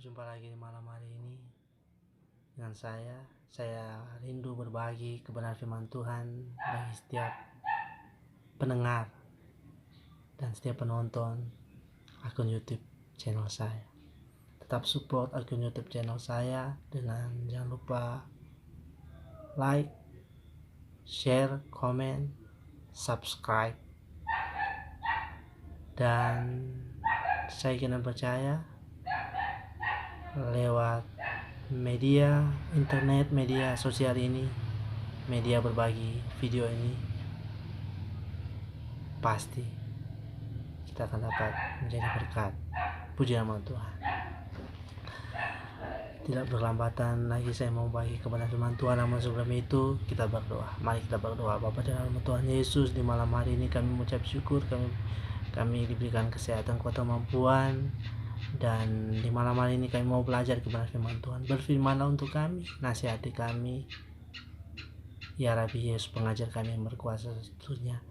Berjumpa lagi di malam hari ini dengan saya. Saya rindu berbagi kebenaran firman Tuhan bagi setiap pendengar dan setiap penonton akun YouTube channel saya. Tetap support akun YouTube channel saya dengan jangan lupa like, share, komen, subscribe. Dan saya ingin percaya lewat media internet, media sosial ini, media berbagi video ini, pasti kita akan dapat menjadi berkat. Puji nama Tuhan. Tidak berlambatan lagi saya mau bagi kepada firman Tuhan. Namun sebelum itu kita berdoa. Mari kita berdoa. Bapa dalam nama Tuhan Yesus, di malam hari ini kami mengucap syukur kami diberikan kesehatan, kuat, kemampuan. Dan di malam hari ini kami mau belajar kebenaran firman Tuhan. Berfirmanlah untuk kami, nasihati kami. Ya Rabbi Yesus, pengajar kami yang berkuasa satunya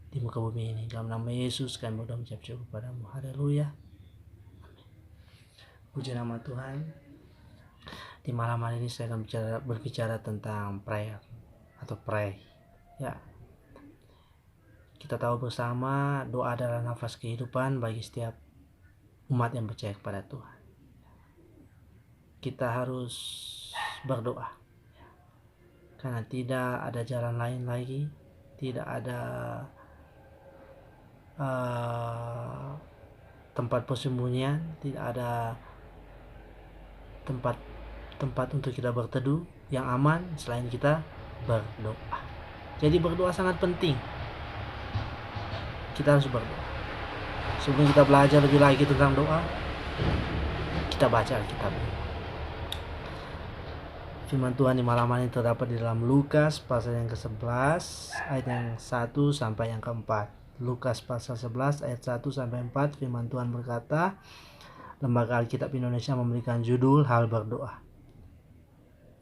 di muka bumi ini. Dalam nama Yesus kami berdoa mengucap syukur padamu. Haleluya. Puji nama Tuhan. Di malam hari ini saya akan berbicara tentang prayer atau pray. Ya. Kita tahu bersama doa adalah nafas kehidupan bagi setiap umat yang percaya kepada Tuhan. Kita harus berdoa. Karena tidak ada jalan lain lagi, tidak ada tempat persembunyian, tidak ada tempat untuk kita berteduh yang aman selain kita berdoa. Jadi berdoa sangat penting. Kita harus berdoa. Sebelum kita belajar lebih lagi tentang doa, kita baca Alkitab. Firman Tuhan di malam hari ini terdapat di dalam Lukas pasal yang ke-11 ayat yang 1 sampai yang ke-4. Lukas pasal 11 ayat 1 sampai 4, firman Tuhan berkata, Lembaga Alkitab Indonesia memberikan judul Hal Berdoa.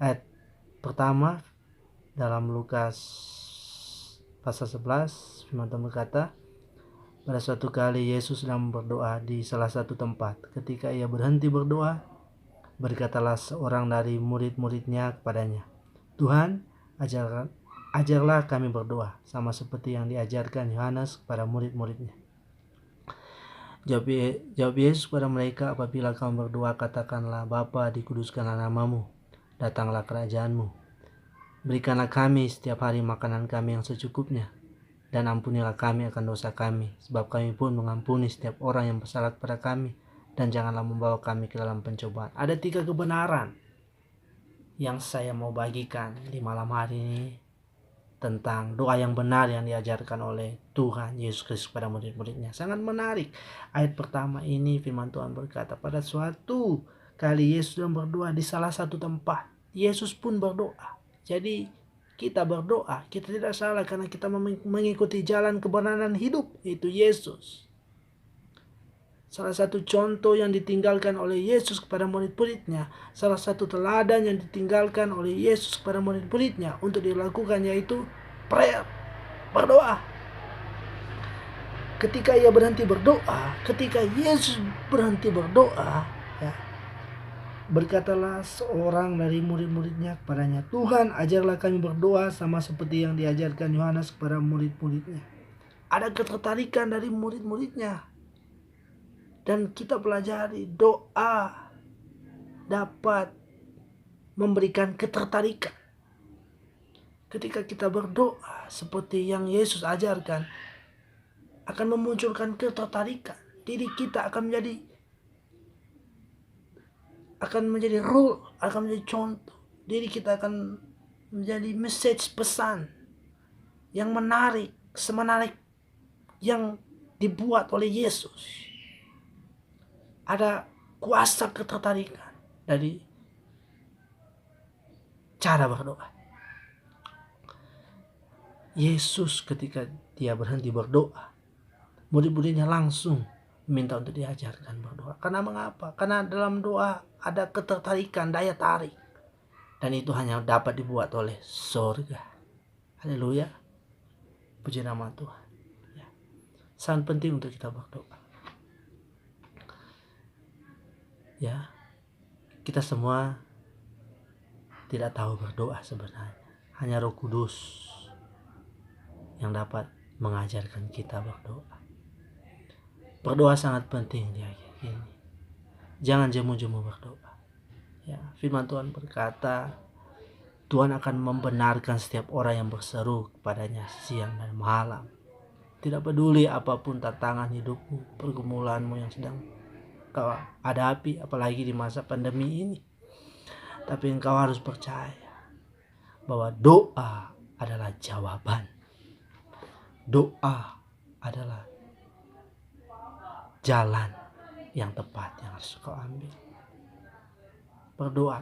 Ayat pertama dalam Lukas pasal 11, firman Tuhan berkata, pada suatu kali Yesus sedang berdoa di salah satu tempat. Ketika ia berhenti berdoa, berkatalah seorang dari murid-muridnya kepadanya, Tuhan, ajarlah kami berdoa, sama seperti yang diajarkan Yohanes kepada murid-muridnya. Jawab Yesus kepada mereka, apabila kamu berdoa, katakanlah, Bapa, dikuduskanlah namamu, datanglah kerajaanmu. Berikanlah kami setiap hari makanan kami yang secukupnya, dan ampunilah kami akan dosa kami, sebab kami pun mengampuni setiap orang yang bersalah kepada kami, dan janganlah membawa kami ke dalam pencobaan. Ada 3 kebenaran yang saya mau bagikan di malam hari ini tentang doa yang benar yang diajarkan oleh Tuhan Yesus Kristus kepada murid-muridnya. Sangat menarik. Ayat pertama ini firman Tuhan berkata, pada suatu kali Yesus sedang berdoa di salah satu tempat. Yesus pun berdoa. Jadi kita berdoa, kita tidak salah karena kita mengikuti jalan kebenaran hidup, yaitu Yesus. Salah satu contoh yang ditinggalkan oleh Yesus kepada murid-muridnya, salah satu teladan yang ditinggalkan oleh Yesus kepada murid-muridnya untuk dilakukan, yaitu prayer, berdoa. Ketika ia berhenti berdoa, ketika Yesus berhenti berdoa, ya, berkatalah seorang dari murid-muridnya kepadanya, Tuhan, ajarlah kami berdoa sama seperti yang diajarkan Yohanes kepada murid-muridnya. Ada ketertarikan dari murid-muridnya. Dan kita pelajari doa dapat memberikan ketertarikan. Ketika kita berdoa seperti yang Yesus ajarkan, akan memunculkan ketertarikan. Diri kita akan menjadi rule, akan menjadi contoh. Diri kita akan menjadi message, pesan yang menarik, semenarik yang dibuat oleh Yesus. Ada kuasa ketertarikan dari cara berdoa. Yesus ketika dia berhenti berdoa, murid-muridnya langsung minta untuk diajarkan berdoa. Karena mengapa? Karena dalam doa ada ketertarikan, daya tarik. Dan itu hanya dapat dibuat oleh surga. Haleluya. Puji nama Tuhan. Ya. Sangat penting untuk kita berdoa. Ya. Kita semua tidak tahu berdoa sebenarnya. Hanya Roh Kudus yang dapat mengajarkan kita berdoa. Berdoa sangat penting di akhir ini. Jangan jemu-jemu berdoa. Ya, firman Tuhan berkata, Tuhan akan membenarkan setiap orang yang berseru kepadanya siang dan malam. Tidak peduli apapun tantangan hidupmu, pergumulanmu yang sedang kau hadapi, apalagi di masa pandemi ini. Tapi engkau harus percaya bahwa doa adalah jawaban. Doa adalah jalan yang tepat yang harus kau ambil. Berdoa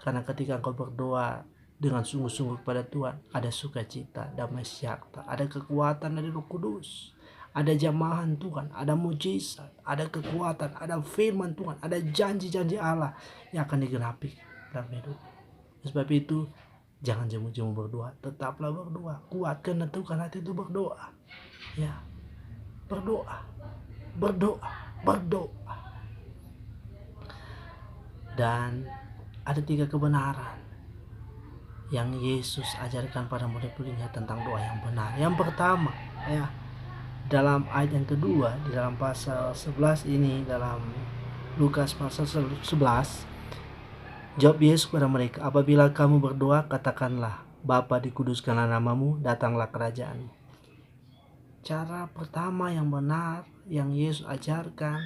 karena ketika engkau berdoa dengan sungguh-sungguh kepada Tuhan, ada sukacita, damai sejahtera, ada kekuatan dari Roh Kudus, ada jamahan Tuhan, ada mujizat, ada kekuatan, ada firman Tuhan, ada janji-janji Allah yang akan digenapi dalam hidup. Sebab itu jangan jemu-jemu berdoa, tetaplah berdoa, kuatkan tentukan hati itu berdoa. Ya, berdoa. Dan ada 3 kebenaran yang Yesus ajarkan pada murid-muridnya tentang doa yang benar. Yang pertama, ya, dalam ayat yang kedua di dalam pasal 11 ini, dalam Lukas pasal 11, jawab Yesus kepada mereka, apabila kamu berdoa, katakanlah, Bapa, dikuduskanlah namamu, datanglah kerajaanmu. Cara pertama yang benar yang Yesus ajarkan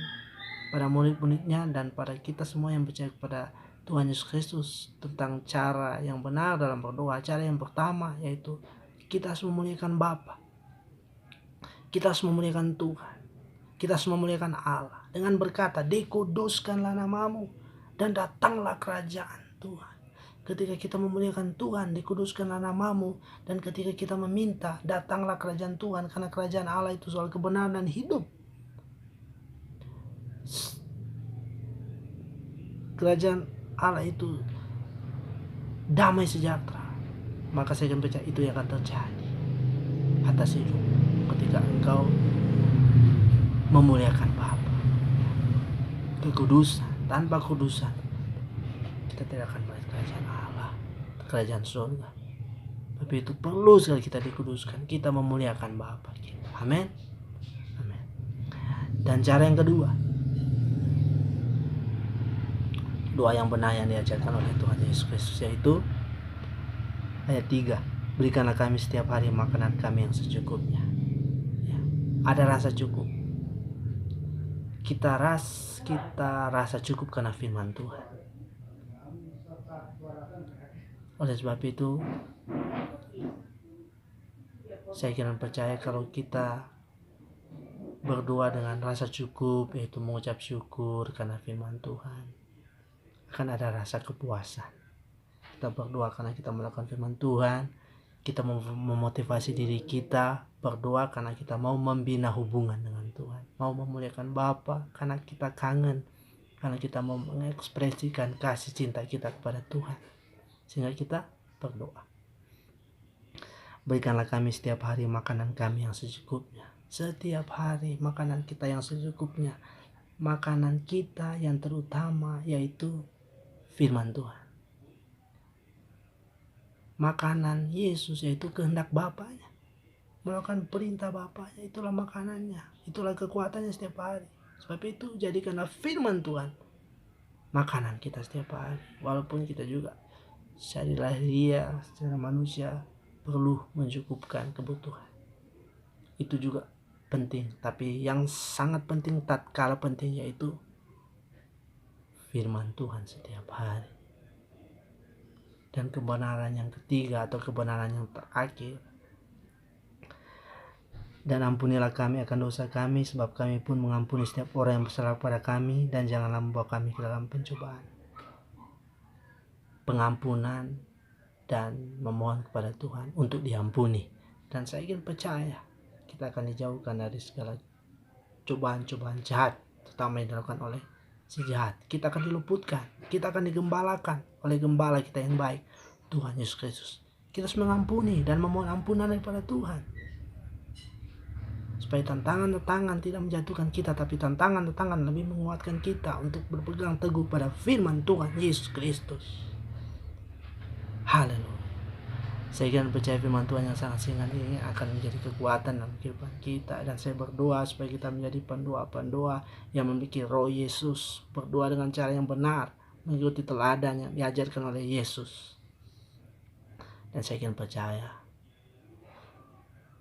pada murid-muridnya dan pada kita semua yang percaya kepada Tuhan Yesus Kristus tentang cara yang benar dalam berdoa. Cara yang pertama yaitu kita harus memuliakan Bapa. Kita harus memuliakan Tuhan. Kita harus memuliakan Allah dengan berkata, dikuduskanlah namamu dan datanglah kerajaan Tuhan. Ketika kita memuliakan Tuhan, dikuduskanlah namamu, dan ketika kita meminta, datanglah kerajaan Tuhan, karena kerajaan Allah itu soal kebenaran dan hidup. Kerajaan Allah itu damai sejahtera. Maka saya akan percaya itu yang akan terjadi atas hidup ketika engkau memuliakan Bapa. Kekudusan, tanpa kudusan kita tidak akan melihat kerajaan Allah, kerajaan surga. Tapi itu perlu sekali kita dikuduskan, kita memuliakan Bapa kita. Amin. Amin. Dan cara yang kedua, doa yang benar yang diajarkan oleh Tuhan Yesus Kristus, yaitu ayat 3, berikanlah kami setiap hari makanan kami yang secukupnya. Ya, ada rasa cukup. Kita rasa cukup karena firman Tuhan. Oleh sebab itu, saya kira percaya kalau kita berdoa dengan rasa cukup, yaitu mengucap syukur karena firman Tuhan, akan ada rasa kepuasan. Kita berdoa karena kita melakukan firman Tuhan, kita memotivasi diri kita berdoa karena kita mau membina hubungan dengan Tuhan, mau memuliakan Bapa karena kita kangen, karena kita mau mengekspresikan kasih cinta kita kepada Tuhan, sehingga kita berdoa. Berikanlah kami setiap hari makanan kami yang secukupnya. Setiap hari makanan kita yang secukupnya. Makanan kita yang terutama yaitu firman Tuhan. Makanan Yesus yaitu kehendak Bapanya. Melakukan perintah Bapanya, itulah makanannya. Itulah kekuatannya setiap hari. Sebab itu jadikanlah firman Tuhan makanan kita setiap hari. Walaupun kita juga secara lahiriah, secara manusia perlu mencukupkan kebutuhan. Itu juga penting. Tapi yang sangat penting, tatkala penting, yaitu firman Tuhan setiap hari. Dan kebenaran yang ketiga atau kebenaran yang terakhir, dan ampunilah kami akan dosa kami, sebab kami pun mengampuni setiap orang yang bersalah kepada kami, dan janganlah membawa kami ke dalam pencobaan. Pengampunan dan memohon kepada Tuhan untuk diampuni. Dan saya ingin percaya kita akan dijauhkan dari segala cobaan-cobaan jahat, terutama yang dilakukan oleh si jahat. Kita akan diluputkan, kita akan digembalakan oleh gembala kita yang baik, Tuhan Yesus Kristus. Kita harus mengampuni dan memohon ampunan daripada Tuhan. supaya tantangan-tantangan tidak menjatuhkan kita, tapi tantangan-tantangan lebih menguatkan kita untuk berpegang teguh pada firman Tuhan Yesus Kristus. Haleluya. Saya kan percaya firman Tuhan yang sangat singkat ini akan menjadi kekuatan dalam kehidupan kita. Dan saya berdoa supaya kita menjadi pendoa-pendoa yang memiliki roh Yesus. Berdoa dengan cara yang benar, mengikuti teladan yang diajarkan oleh Yesus. Dan saya kan percaya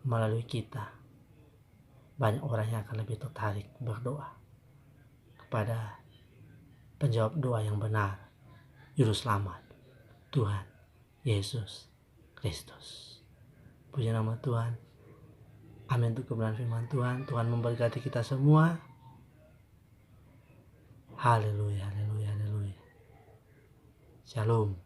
melalui kita banyak orang yang akan lebih tertarik berdoa kepada penjawab doa yang benar, Juru Selamat, Tuhan Yesus Kristus. Puji nama Tuhan. Amin untuk kebenaran firman Tuhan. Tuhan memberkati kita semua. Haleluya, haleluya, haleluya. Shalom.